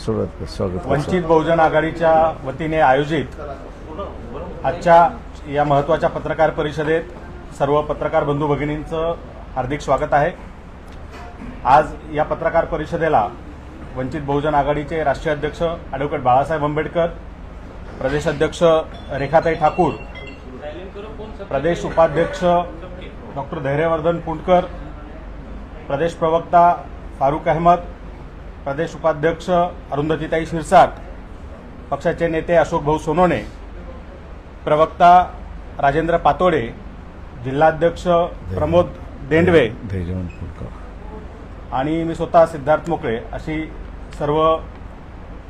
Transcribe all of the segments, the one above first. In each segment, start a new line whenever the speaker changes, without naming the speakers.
स्वागत।
वंचित बहुजन आघाडीच्या वतीने आयोजित आजच्या या महत्त्वाच्या पत्रकार परिषदेत सर्व पत्रकार बंधू भगिनींचं हार्दिक स्वागत आहे। आज या पत्रकार परिषदेला वंचित बहुजन आघाडीचे राष्ट्रीय अध्यक्ष ॲडव्होकेट बाळासाहेब आंबेडकर, प्रदेश अध्यक्ष रेखाताई ठाकूर, प्रदेश उपाध्यक्ष डॉक्टर धैर्यवर्धन पुंडकर, प्रदेश प्रवक्ता फारूक अहमद, प्रदेश उपाध्यक्ष अरुंधतीताई शिरसाट, पक्षाचे नेते अशोक भाऊ सोनोने, प्रवक्ता राजेंद्र पातोडे, जिल्हाध्यक्ष प्रमोद देंडवे आणि मी स्वतः सिद्धार्थ मोकळे अशी सर्व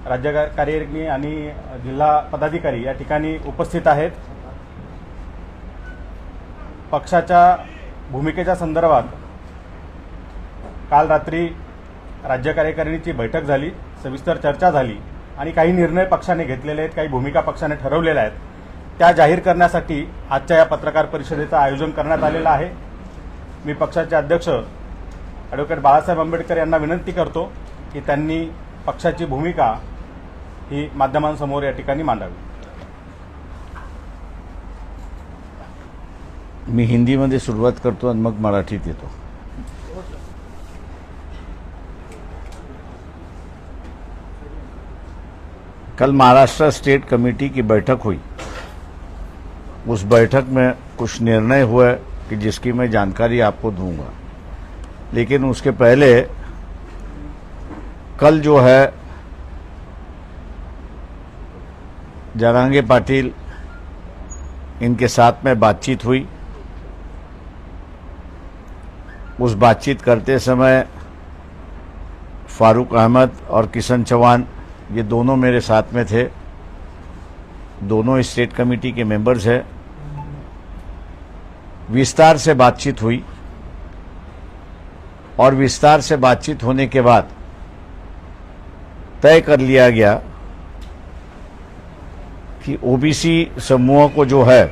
राज्य कार्यकारिणी आणि जिल्हा पदाधिकारी या ठिकाणी उपस्थित आहेत। पक्षाच्या भूमिकेच्या संदर्भात काल रात्री राज्य कार्यकारिणीची बैठक झाली, सविस्तर चर्चा झाली आणि काही निर्णय पक्षाने घेतलेले आहेत, काही भूमिका पक्षाने ठरवलेल्या आहेत, त्या जाहीर करण्यासाठी आजच्या या पत्रकार परिषदेचं आयोजन करण्यात आलेलं आहे। मी पक्षाचे अध्यक्ष ॲडव्होकेट बाळासाहेब आंबेडकर यांना विनंती करतो की त्यांनी पक्षाची भूमिका ही माध्यमांसमोर या ठिकाणी मांडावी।
मी हिंदीमध्ये सुरुवात करतो आणि मग मराठीत येतो। कल महाराष्ट्र स्टेट कमेटी की बैठक हुई। उस बैठक में कुछ निर्णय हुए कि जिसकी मैं जानकारी आपको दूंगा, लेकिन उसके पहले कल जो है जरांगे पाटिल इनके साथ में बातचीत हुई। उस बातचीत करते समय फारूक अहमद और किशन चौहान ये दोनों मेरे साथ में थे, दोनों स्टेट कमेटी के मेंबर्स हैं। विस्तार से बातचीत हुई और विस्तार से बातचीत होने के बाद तय कर लिया गया कि ओबीसी समूह को जो है,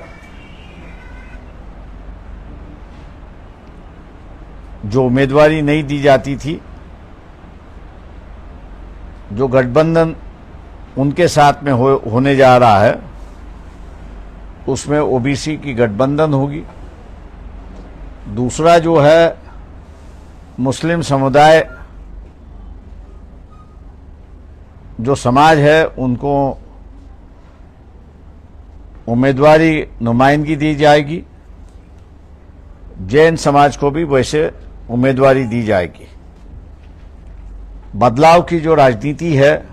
जो उम्मीदवारी नहीं दी जाती थी, जो गठबंधन उनके साथ में होने जा रहा है, उसमें ओबीसी की गठबंधन होगी। दूसरा जो है मुस्लिम समुदाय जो समाज है उनको उम्मीदवारी नुमाइंदगी दी जाएगी, जैन समाज को भी वैसे उम्मीदवारी दी जाएगी। बदलाव की जो राजनीति है,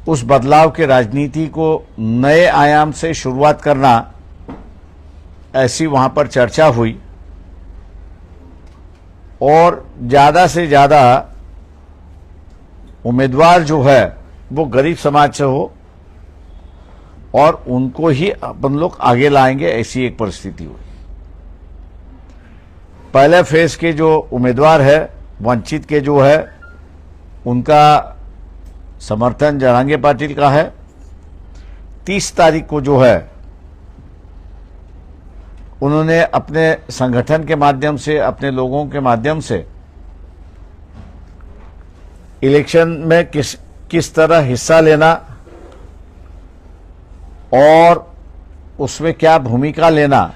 उस बदलाव के राजनीति को नए आयाम से शुरुआत करना, ऐसी वहां पर चर्चा हुई और ज्यादा से ज्यादा उम्मीदवार जो है वो गरीब समाज से हो और उनको ही अपन लोग आगे लाएंगे, ऐसी एक परिस्थिति हुई। पहले फेज के जो उम्मीदवार है वंचित के जो है, उनका समर्थन जरांगे पाटिल का है। 30 तारीख को जो है उन्होंने अपने संगठन के माध्यम से, अपने लोगों के माध्यम से इलेक्शन में किस तरह हिस्सा लेना और उसमें क्या भूमिका लेना,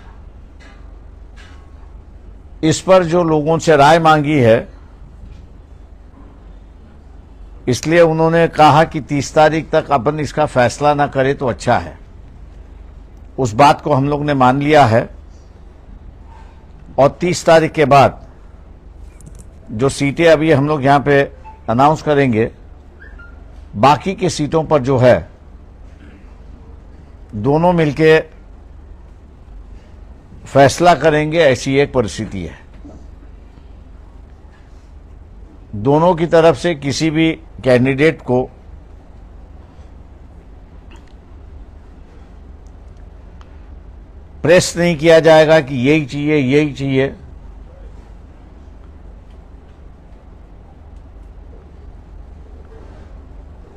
इस पर जो लोगों से राय मांगी है, इसलिए उन्होंने कहा कि 30 तारीख तक अपन इसका फैसला ना करें तो अच्छा है। उस बात को हम लोग ने मान लिया है और 30 तारीख के बाद जो सीटें अभी हम लोग यहाँ पे अनाउंस करेंगे, बाकी की सीटों पर जो है दोनों मिलके फैसला करेंगे, ऐसी एक परिस्थिति है। दोनों की तरफ से किसी भी कैंडिडेट को प्रेस नहीं किया जाएगा कि यही चाहिए, यही चाहिए।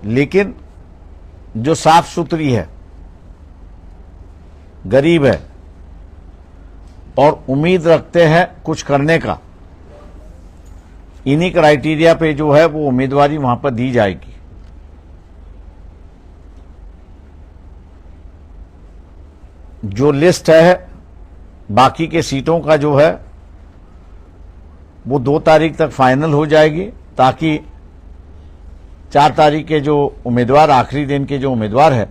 लेकिन जो साफ सुथरी है, गरीब है और उम्मीद रखते हैं कुछ करने का, इन्हीं क्राइटेरिया पे जो है वो उम्मीदवारी वहां पर दी जाएगी। जो लिस्ट है बाकी के सीटों का जो है वो 2 तारीख तक फाइनल हो जाएगी, ताकि 4 तारीख के जो उम्मीदवार, आखिरी दिन के जो उम्मीदवार है,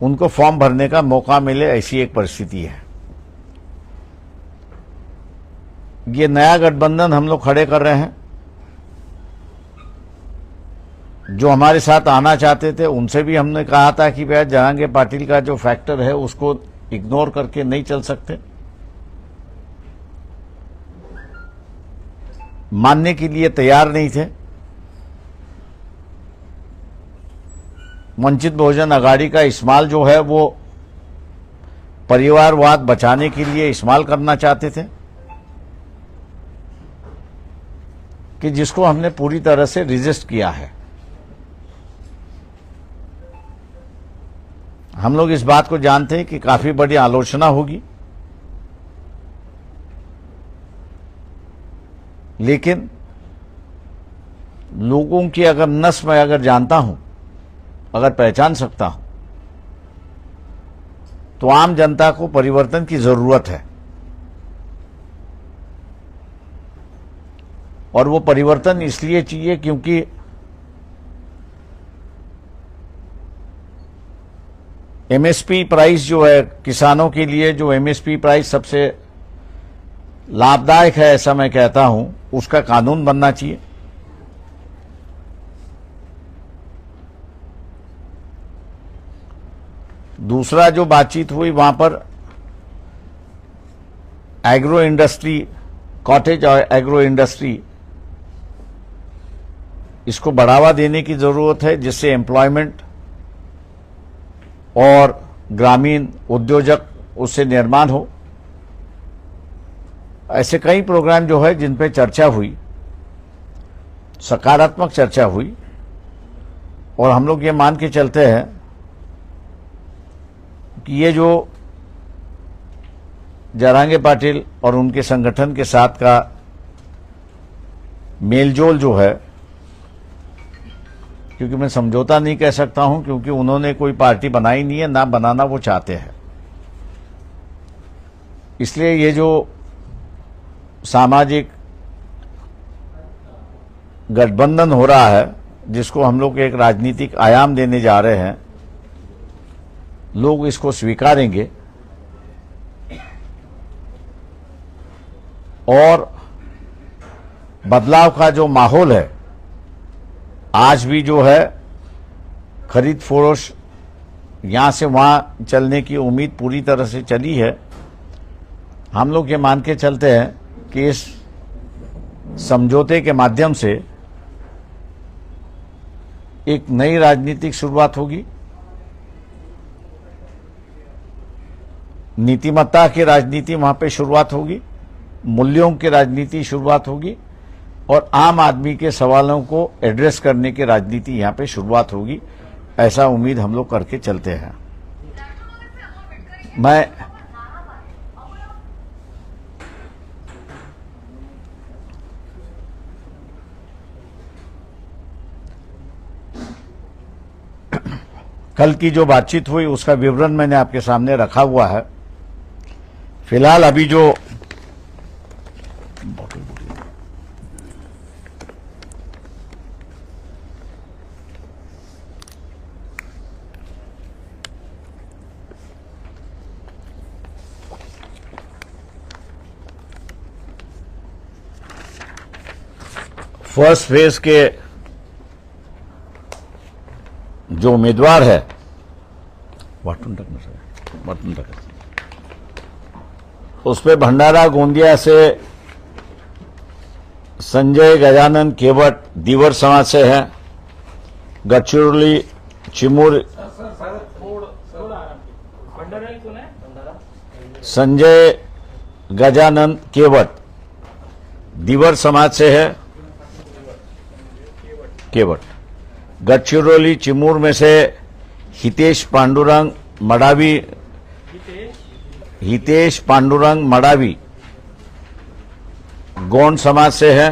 उनको फॉर्म भरने का मौका मिले, ऐसी एक परिस्थिति है। ये नया गठबंधन हम लोग खड़े कर रहे हैं। जो हमारे साथ आना चाहते थे उनसे भी हमने कहा था कि भैया जरांगे पाटिल का जो फैक्टर है उसको इग्नोर करके नहीं चल सकते। मानने के लिए तैयार नहीं थे। वंचित बहुजन आघाड़ी का इस्तेमाल जो है वो परिवारवाद बचाने के लिए इस्तेमाल करना चाहते थे, कि जिसको हमने पूरी तरह से रिजिस्ट किया है। हम लोग इस बात को जानते हैं कि काफी बड़ी आलोचना होगी, लेकिन लोगों की अगर नस मैं अगर जानता हूं, अगर पहचान सकता हूं, तो आम जनता को परिवर्तन की जरूरत है। और वो परिवर्तन इसलिए चाहिए क्योंकि एमएसपी प्राइस जो है किसानों के लिए, जो एमएसपी प्राइस सबसे लाभदायक है ऐसा मैं कहता हूं, उसका कानून बनना चाहिए। दूसरा जो बातचीत हुई वहां पर एग्रो इंडस्ट्री, कॉटेज और एग्रो इंडस्ट्री, इसको बढ़ावा देने की जरूरत है, जिससे एम्प्लॉयमेंट और ग्रामीण उद्योजक उससे निर्माण हो। ऐसे कई प्रोग्राम जो है जिन पे चर्चा हुई, सकारात्मक चर्चा हुई, और हम लोग ये मान के चलते हैं कि ये जो जरांगे पाटिल और उनके संगठन के साथ का मेलजोल जो है, क्योंकि मैं समझौता नहीं कह सकता हूं, क्योंकि उन्होंने कोई पार्टी बनाई नहीं है, ना बनाना वो चाहते हैं। इसलिए ये जो सामाजिक गठबंधन हो रहा है, जिसको हम लोग एक राजनीतिक आयाम देने जा रहे हैं, लोग इसको स्वीकारेंगे और बदलाव का जो माहौल है, आज भी जो है खरीद फरोश यहां से वहां चलने की उम्मीद पूरी तरह से चली है। हम लोग ये मान के चलते हैं कि इस समझौते के माध्यम से एक नई राजनीतिक शुरुआत होगी, नीतिमत्ता की राजनीति वहां पे शुरुआत होगी, मूल्यों की राजनीति शुरुआत होगी, और आम आदमी के सवालों को एड्रेस करने की राजनीति यहां पे शुरुआत होगी। ऐसा उम्मीद हम लोग करके चलते हैं। मैं कल की जो बातचीत हुई उसका विवरण मैंने आपके सामने रखा हुआ है। फिलहाल अभी जो फर्स्ट फेज के जो उम्मीदवार है उस पे भंडारा गोंदिया से संजय गजानन केवट दीवर समाज से है, गढ़चिरौली चिमूर संजय गजानन केवट दीवर समाज से है, केवट। गढ़चिरौली चिमूर में से हितेश पांडुरंग मडावी गौंड समाज से है,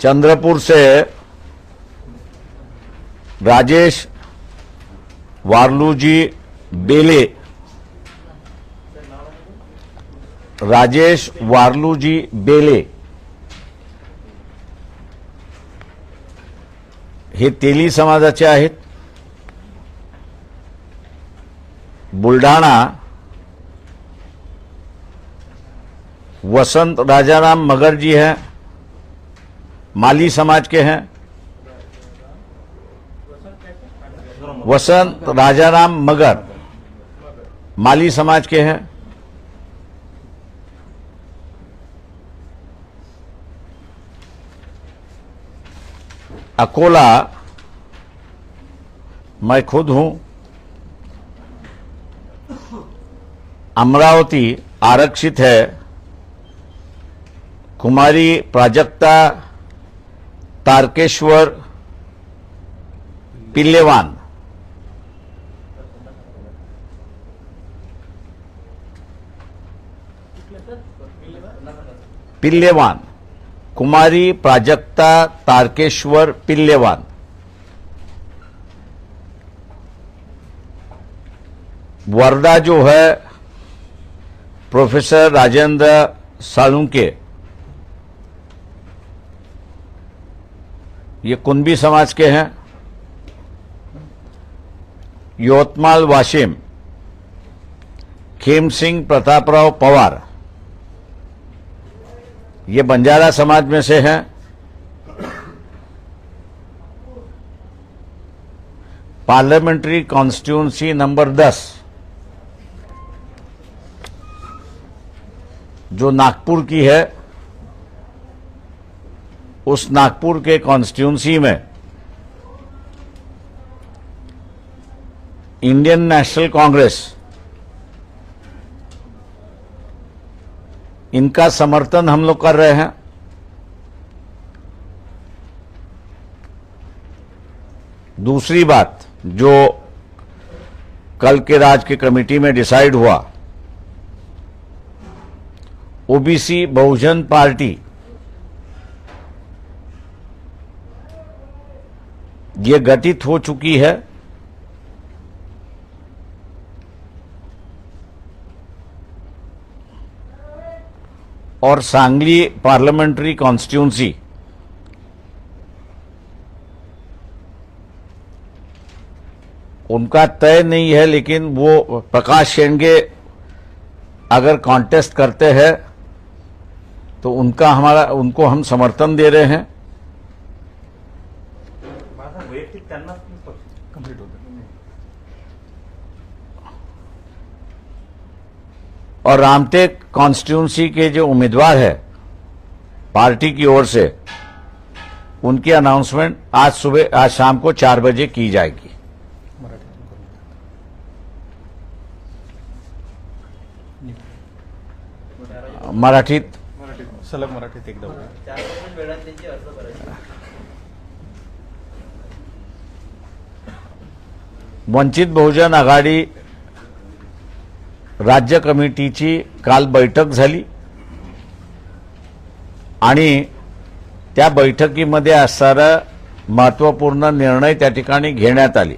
चंद्रपुर से राजेश वार्लूजी बेले, राजेश वार्लूजी बेले हे तेली समाजाचे आहेत. बुलढाणा वसंत राजाराम मगर जी हैं, माली समाज के हैं. वसंत राजाराम मगर माली समाज के हैं. अकोला मैं खुद हूं. अमरावती आरक्षित है, कुमारी प्राजक्ता तारकेश्वर पिल्लेवान. पिल्लेवान, कुमारी प्राजक्ता तारकेश्वर पिल्लेवान. वर्धा जो है प्रोफेसर राजेंद्र सालुंके, ये कुंभी समाज के हैं. यवतमाल वाशिम खेम सिंह प्रतापराव पवार, ये बंजारा समाज में से हैं. पार्लियामेंट्री कॉन्स्टिट्यूंसी नंबर 10 जो नागपुर की है, उस नागपुर के कॉन्स्टिट्यूंसी में इंडियन नेशनल कांग्रेस इनका समर्थन हम लोग कर रहे हैं. दूसरी बात जो कल के राज्य की कमेटी में डिसाइड हुआ, ओबीसी बहुजन पार्टी ये गठित हो चुकी है. और सांगली पार्लियामेंट्री कॉन्स्टिट्यूंसी उनका तय नहीं है, लेकिन वो प्रकाश शेंडगे अगर कॉन्टेस्ट करते हैं तो उनको हम समर्थन दे रहे हैं.
वैयक्तिक त्यांना कंप्लीट होतं.
और रामटेक कॉन्स्टिट्यूंसी के जो उम्मीदवार है पार्टी की ओर से, उनकी अनाउंसमेंट आज शाम को 4 बजे की जाएगी. मराठीत
सलग मराठीत एकदा बोला.
वंचित बहुजन आघाडी राज्य कमिटीची काल बैठक झाली आणि त्या बैठकीमध्ये असणारा महत्त्वपूर्ण निर्णय त्या ठिकाणी घेण्यात आले.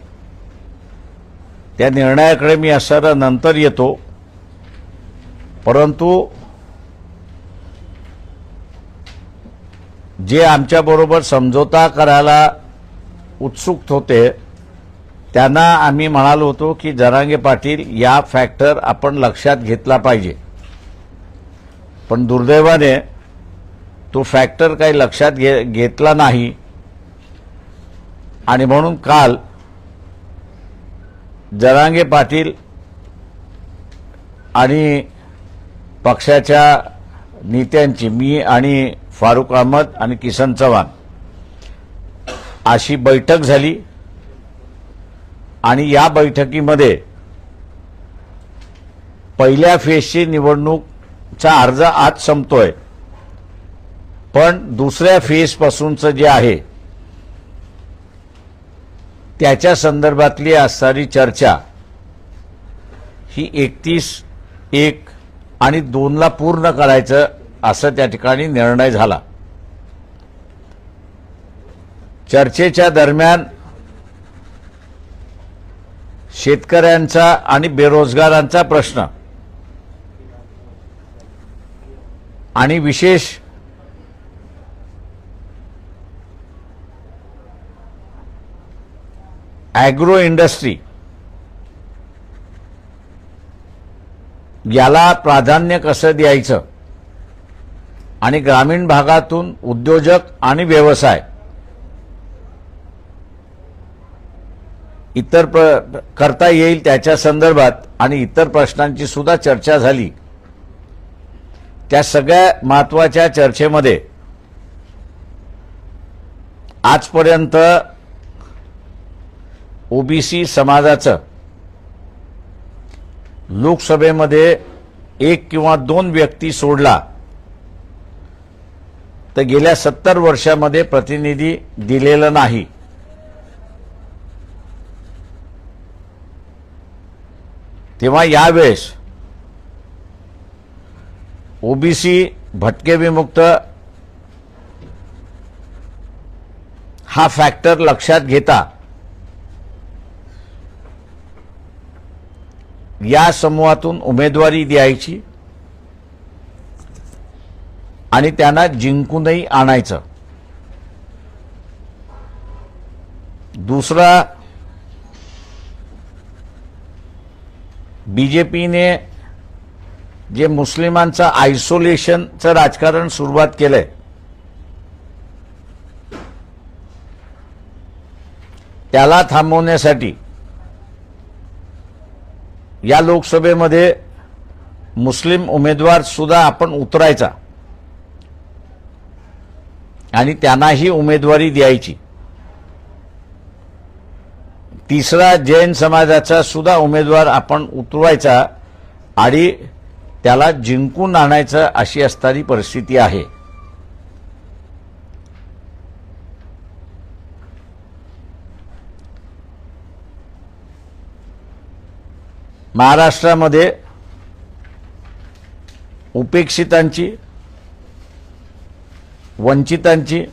त्या निर्णयाकडे मी असणारा नंतर येतो, परंतु जे आमच्याबरोबर समझोता करायला उत्सुक होते त्यांना आम्ही म्हणालो होतो की जरांगे पाटील या फॅक्टर आपण लक्षात घेतला पाहिजे. पण दुर्दैवाने तो फॅक्टर काही लक्षात घेतला नाही आणि म्हणून काल जरांगे पाटील आणि पक्षाच्या नेत्यांची, मी आणि फारुक अहमद आणि किसन चव्हाण अशी बैठक झाली. आणि या बैठकीमध्ये पहिल्या फेजची निवडणूकचा अर्ज आज संपतोय, पण दुसऱ्या फेज पासूनचं जे आहे त्याच्या संदर्भातली असणारी चर्चा ही 31/1 आणि 2 ला पूर्ण करायचं असं त्या ठिकाणी निर्णय झाला. चर्चेच्या दरम्यान शेतकऱ्यांचा आणि बेरोजगारांचा प्रश्न आणि विशेष ॲग्रो इंडस्ट्री याला प्राधान्य कसं द्यायचं आणि ग्रामीण भागातून उद्योजक आणि व्यवसाय इतर करता येईल त्याच्या संदर्भात आणि इतर प्रश्नांची सुद्धा चर्चा झाली। त्या सगळ्या महत्त्वाच्या चर्चेमध्ये आजपर्यंत ओबीसी समाजाचं लोकसभेमध्ये एक किंवा दोन व्यक्ती सोडला तर गेल्या 70 वर्षामध्ये प्रतिनिधी दिलेला नाही। तेव्हा यावेळेस ओबीसी भटके विमुक्त हा फॅक्टर लक्षात घेता या समूहातून उमेदवारी द्यायची आणि त्यांना जिंकूनही आणायचं। दुसरा, बीजेपीने जे मुस्लिमांचं आयसोलेशनचं राजकारण सुरुवात केलंय त्याला थांबवण्यासाठी या लोकसभेमध्ये मुस्लिम उमेदवार सुद्धा आपण उतरायचा आणि त्यांनाही उमेदवारी द्यायची। तिसरा, जैन समाजाचा सुद्धा उमेदवार आपण उतरवायचा आणि त्याला जिंकून आणायचं अशी असणारी परिस्थिती आहे। महाराष्ट्रामध्ये उपेक्षितांची, वंचितांची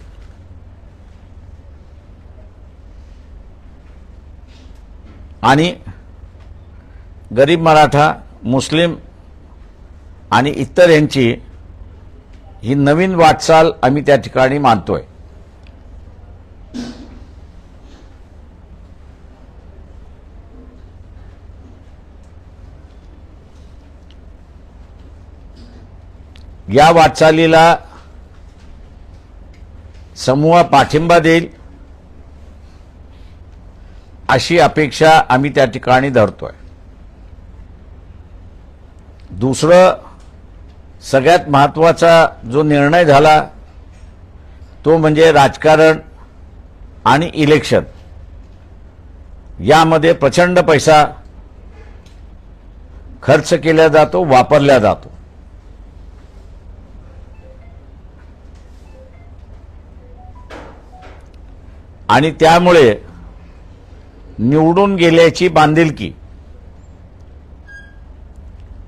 आणि गरीब मराठा, मुस्लिम आणि इतर यांची ही नवीन वाटचाल आम्ही त्या ठिकाणी मानतोय। या वाटचालीला समूह पाठिंबा देईल अशी अपेक्षा आम्ही त्या ठिकाणी धरतोय। दुसरं, सगळ्यात महत्त्वाचा जो निर्णय झाला तो म्हणजे राजकारण आणि इलेक्शन यामध्ये प्रचंड पैसा खर्च केला जातो, वापरला जातो। आणि त्यामुळे निवडून गेल्याची बांधिलकी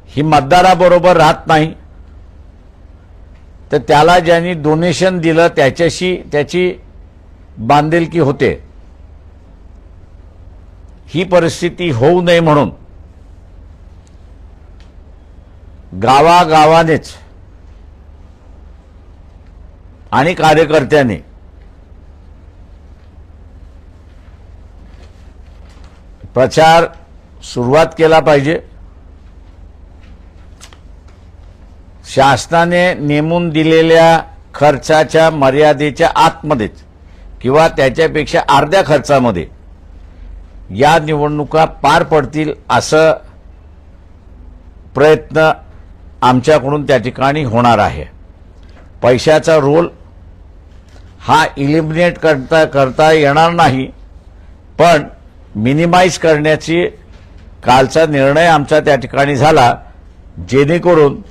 ही मतदाराबरोबर राहत नाही, तर त्याला ज्यांनी डोनेशन दिलं त्याच्याशी त्याची बांधिलकी होते। ही परिस्थिती होऊ नये म्हणून गावागावानेच आणि कार्यकर्त्यांनी प्रचार सुरुवात केला पाहिजे। शासनाने नेमून दिलेल्या खर्चाच्या मर्यादेच्या आतमध्येच किंवा त्याच्यापेक्षा अर्ध्या खर्चामध्ये या निवडणुका पार पडतील असं प्रयत्न आमच्याकडून त्या ठिकाणी होणार आहे। पैशाचा रोल हा इलिमिनेट करता येणार नाही, पण मिनिमाइज करण्याची कालचा निर्णय आमचा त्या ठिकाणी झाला, जेणेकरून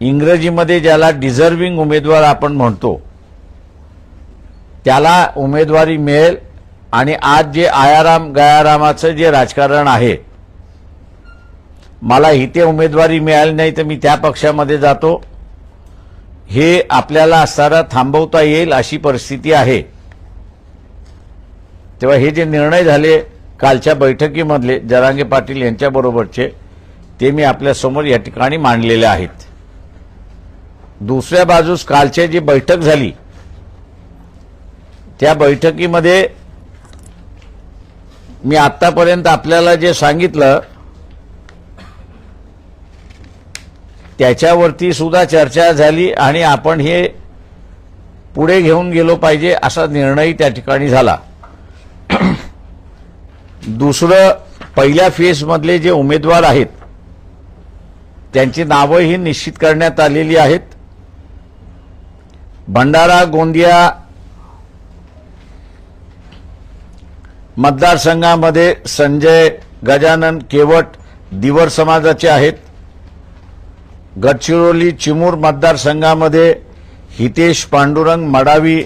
इंग्रजीमध्ये ज्याला डिझर्विंग उमेदवार आपण म्हणतो त्याला उमेदवारी मिळेल। आणि आज जे आयाराम गयारामाचं जे राजकारण आहे, मला इथे उमेदवारी मिळाली नाही तर मी त्या पक्षामध्ये जातो, हे आपल्याला असताना थांबवता येईल अशी परिस्थिती आहे. तेव्हा हे जे निर्णय झाले कालच्या बैठकीमधले जरांगे पाटील यांच्याबरोबरचे ते मी आपल्यासमोर या ठिकाणी मांडलेले आहेत. दुसऱ्या बाजूस कालची जी बैठक झाली त्या बैठकीमध्ये मी आतापर्यंत आपल्याला जे सांगितलं त्याच्यावरती सुद्धा चर्चा झाली आणि आपण हे पुढे घेऊन गेलो पाहिजे असा निर्णय त्या ठिकाणी झाला. दुसरं पहिल्या फेजमधले जे उमेदवार आहेत त्यांची नावंही निश्चित करण्यात आलेली आहेत. भंडारा गोंदिया मतदारसंघामध्ये संजय गजानन केवट दिवर समाजाचे आहेत. गडचिरोली चिमूर मतदारसंघामध्ये हितेश पांडुरंग मडावी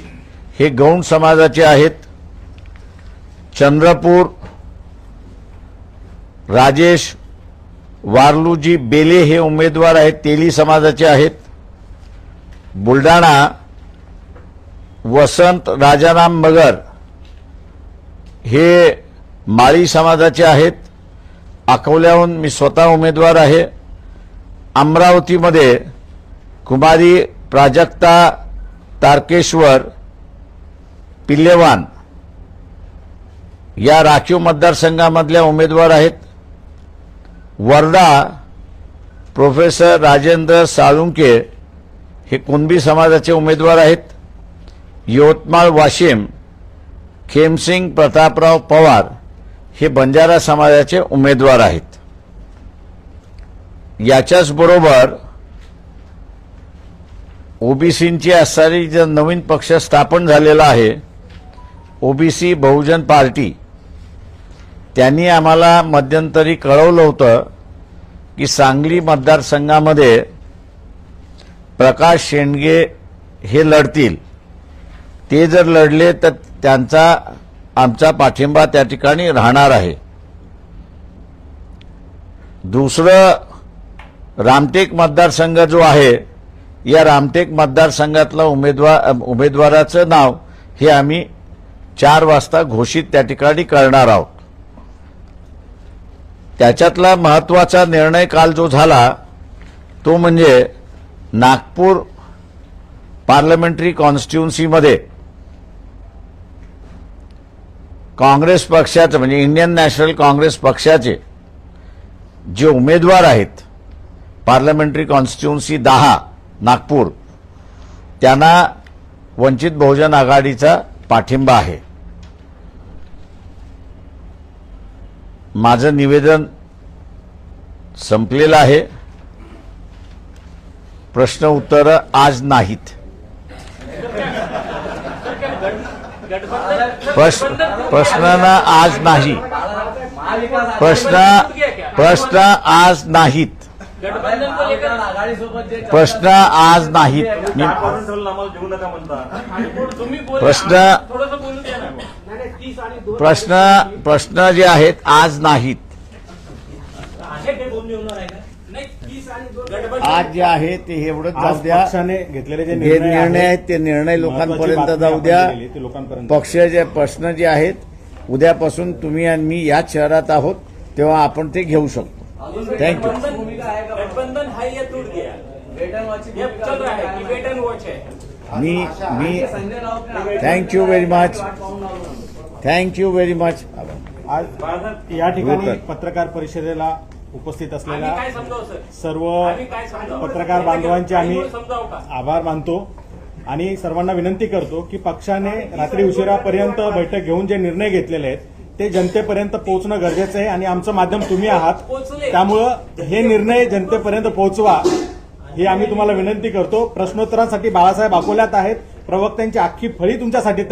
हे गौंड समाजाचे आहेत. चंद्रपूर राजेश वारलूजी बेले हे उमेदवार आहेत, तेली समाजाचे आहेत. बुलढाणा वसंत राजाराम मगर हे माळी समाजाचे आहेत. अकोल्याहून मी स्वतः उमेदवार आहे. अमरावतीमध्ये कुमारी प्राजक्ता तारकेश्वर पिल्लेवान या राखीव मतदारसंघामधल्या उमेदवार आहेत. वर्धा प्रोफेसर राजेंद्र साळुंके हे कुणबी समाजाचे उमेदवार आहेत. यवतमाळ वाशिम खेमसिंग प्रतापराव पवार हे बंजारा समाजाचे उमेदवार आहेत. याच्याच बरोबर ओबीसींची असणारी जो नवीन पक्ष स्थापन झालेला आहे ओबीसी बहुजन पार्टी त्यांनी आम्हाला मध्यंतरी कळवलं होतं की सांगली मतदारसंघामध्ये प्रकाश शेंडगे हे लढतील. ते जर लढले तर त्यांचा आमचा पाठिंबा त्या ठिकाणी राहणार आहे. दुसरं रामटेक मतदारसंघ जो आहे या रामटेक मतदारसंघातला उमेदवाराचं नाव हे आम्ही 4 वाजता घोषित त्या ठिकाणी करणार आहोत. त्याच्यातला महत्त्वाचा निर्णय काल जो झाला तो म्हणजे नागपूर पार्लमेंटरी कॉन्स्टिट्युन्सीमध्ये काँग्रेस पक्षाचे म्हणजे इंडियन नॅशनल काँग्रेस पक्षाचे जे उमेदवार आहेत पार्लमेंटरी कॉन्स्टिट्युन्सी 10 नागपूर त्यांना वंचित बहुजन आघाडीचा पाठिंबा आहे. माझं निवेदन संपलेलं आहे. प्रश्न उत्तर आज नाहीत. प्रश्न आज नाही. प्रश्न आज नाहीत. प्रश्न आज नाहीत. प्रश्न जे आहेत आज नाहीत. आज जे आहे ते एवढंच जाऊ द्या.
पक्षाने घेतलेले जे
निर्णय आहेत ते निर्णय लोकांपर्यंत जाऊ द्या.
ते लोकांपर्यंत
पक्षाचे प्रश्न जे आहेत उद्यापासून तुम्ही आणि मी याच शहरात आहोत तेव्हा आपण ते घेऊ शकतो. थँक्यू.
गठबंधन है ये टूट गया, ये चल रहा है कि वेट एंड वॉच है.
मी thank you very much. Thank you very much.
आज या ठिकाणी पत्रकार परिषदेला उपस्थित असलेल्या
काय समजावं सर?
सर्व
आम्ही काय समजावं?
पत्रकार बांधवांचे आम्ही
समजावं का?
आभार मानतो आणि सर्वांना विनंती करतो की पक्षाने रात्री उशिरापर्यंत बैठक घेऊन जे निर्णय घेतलेले आहेत ते जनतेपर्यंत पोहोचणं गरजेचं आहे आणि आमचं माध्यम तुम्ही आहात. त्यामुळं हे निर्णय जनतेपर्यंत पोहोचवा ही आम्ही तुम्हाला विनंती करतो. प्रश्नोत्तरांसाठी बाळासाहेब अकोल्यात आहेत. प्रवक्त्यांची अख्खी फळी तुमच्यासाठी